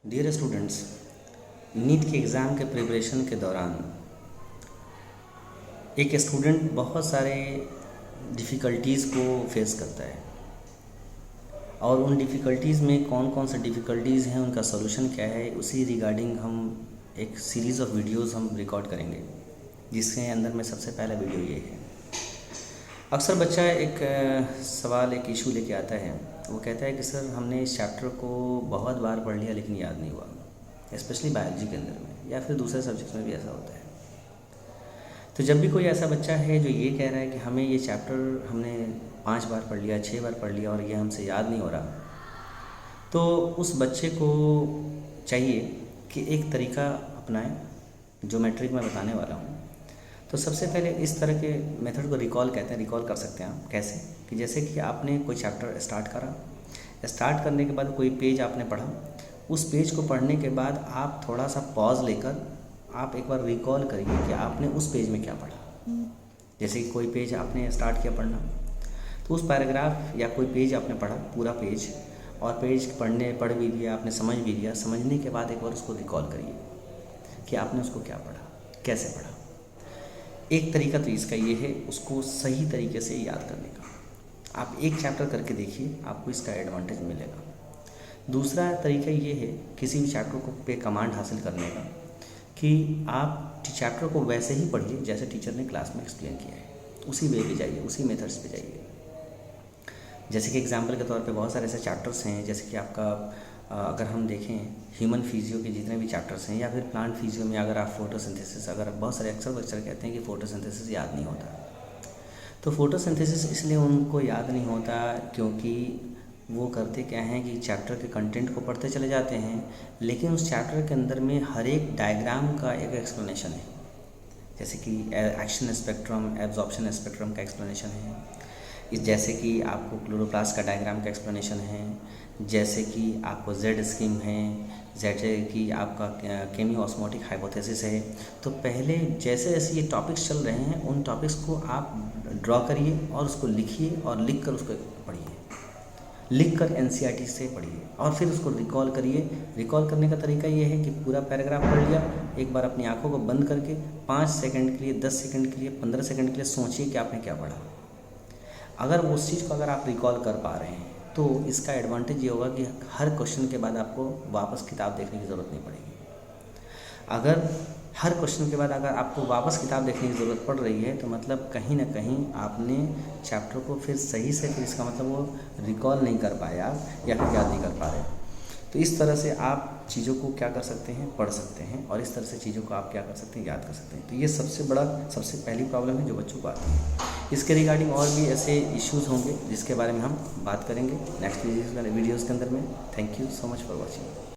Dear students, NEET के exam के preparation के दौरान एक स्टूडेंट बहुत सारे डिफ़िकल्टीज़ को फेस करता है और उन डिफ़िकल्टीज़ में कौन कौन से डिफ़िकल्टीज़ हैं, उनका सॉल्यूशन क्या है, उसी रिगार्डिंग हम एक सीरीज़ ऑफ वीडियोज़ हम रिकॉर्ड करेंगे, जिसके अंदर में सबसे पहला वीडियो ये है। अक्सर बच्चा एक सवाल, एक इशू लेके आता है। वो कहता है कि सर हमने इस चैप्टर को बहुत बार पढ़ लिया लेकिन याद नहीं हुआ, स्पेशली बायोलॉजी के अंदर में या फिर दूसरे सब्जेक्ट्स में भी ऐसा होता है। तो जब भी कोई ऐसा बच्चा है जो ये कह रहा है कि हमें ये चैप्टर हमने 5 बार पढ़ लिया, 6 बार पढ़ लिया और ये हमसे याद नहीं हो रहा, तो उस बच्चे को चाहिए कि एक तरीका अपनाएं जो मैट्रिक में बताने वाला हूँ। तो सबसे पहले इस तरह के मेथड को रिकॉल कहते हैं। रिकॉल कर सकते हैं आप कैसे, कि जैसे कि आपने कोई चैप्टर स्टार्ट करा, स्टार्ट करने के बाद कोई पेज आपने पढ़ा, उस पेज को पढ़ने के बाद आप थोड़ा सा पॉज लेकर आप एक बार रिकॉल करिए कि आपने उस पेज में क्या पढ़ा। जैसे कि कोई पेज आपने स्टार्ट किया पढ़ना, तो उस पैराग्राफ या कोई पेज आपने पढ़ा, पूरा पेज, और पेज पढ़ भी लिया आपने, समझ भी लिया। समझने के बाद एक बार उसको रिकॉल करिए कि आपने उसको क्या पढ़ा, कैसे पढ़ा। एक तरीका तो इसका ये है, उसको सही तरीके से याद करने का। आप एक चैप्टर करके देखिए, आपको इसका एडवांटेज मिलेगा। दूसरा तरीका ये है किसी भी चैप्टर को पे कमांड हासिल करने का, कि आप चैप्टर को वैसे ही पढ़िए जैसे टीचर ने क्लास में एक्सप्लेन किया है, उसी वे पे जाइए, उसी मेथड्स पे जाइए। जैसे कि एग्जाम्पल के तौर पे बहुत सारे ऐसे चैप्टर्स हैं, जैसे कि आपका अगर हम देखें ह्यूमन फिजियो के जितने भी चैप्टर्स हैं, या फिर प्लांट फिजियो में अगर आप फोटोसिंथेसिस, अगर बहुत सारे अक्सर बच्चे कहते हैं कि फोटोसिंथेसिस याद नहीं होता, तो फोटोसिंथेसिस इसलिए उनको याद नहीं होता क्योंकि वो करते क्या हैं कि चैप्टर के कंटेंट को पढ़ते चले जाते हैं, लेकिन उस चैप्टर के अंदर में हर एक डायग्राम का एक एक्सप्लेनेशन है। जैसे कि एक्शन स्पेक्ट्रम, एब्जॉर्प्शन स्पेक्ट्रम का एक्सप्लेनेशन है, जैसे कि आपको क्लोरोप्लास्ट का डायग्राम का एक्सप्लेनेशन है, जैसे कि आपको जेड स्कीम है, जैसे कि आपका केमियो ऑस्मोटिक हाइपोथेसिस है। तो पहले जैसे जैसे ये टॉपिक्स चल रहे हैं, उन टॉपिक्स को आप ड्रॉ करिए और उसको लिखिए और लिख कर उसको पढ़िए, लिख कर NCERT से पढ़िए और फिर उसको रिकॉल करिए। रिकॉल करने का तरीका ये है कि पूरा पैराग्राफ पढ़ लिया, एक बार अपनी आंखों को बंद करके 5 सेकंड के लिए, 10 सेकंड के लिए, 15 सेकंड के लिए सोचिए कि आपने क्या पढ़ा। अगर वो उस चीज़ को अगर आप रिकॉल कर पा रहे हैं तो इसका एडवांटेज ये होगा कि हर क्वेश्चन के बाद आपको वापस किताब देखने की ज़रूरत नहीं पड़ेगी। अगर हर क्वेश्चन के बाद अगर आपको वापस किताब देखने की ज़रूरत पड़ रही है, तो मतलब कहीं ना कहीं आपने चैप्टर को फिर सही से, फिर इसका मतलब वो रिकॉल नहीं कर पाए आप, या फिर याद नहीं कर पा रहे। तो इस तरह से आप चीज़ों को क्या कर सकते हैं, पढ़ सकते हैं, और इस तरह से चीज़ों को आप क्या कर सकते हैं, याद कर सकते हैं। तो ये सबसे पहली प्रॉब्लम है जो बच्चों को आती है। इसके रिगार्डिंग और भी ऐसे इश्यूज़ होंगे जिसके बारे में हम बात करेंगे नेक्स्ट वीडियोज़ के अंदर में। Thank you so much for watching.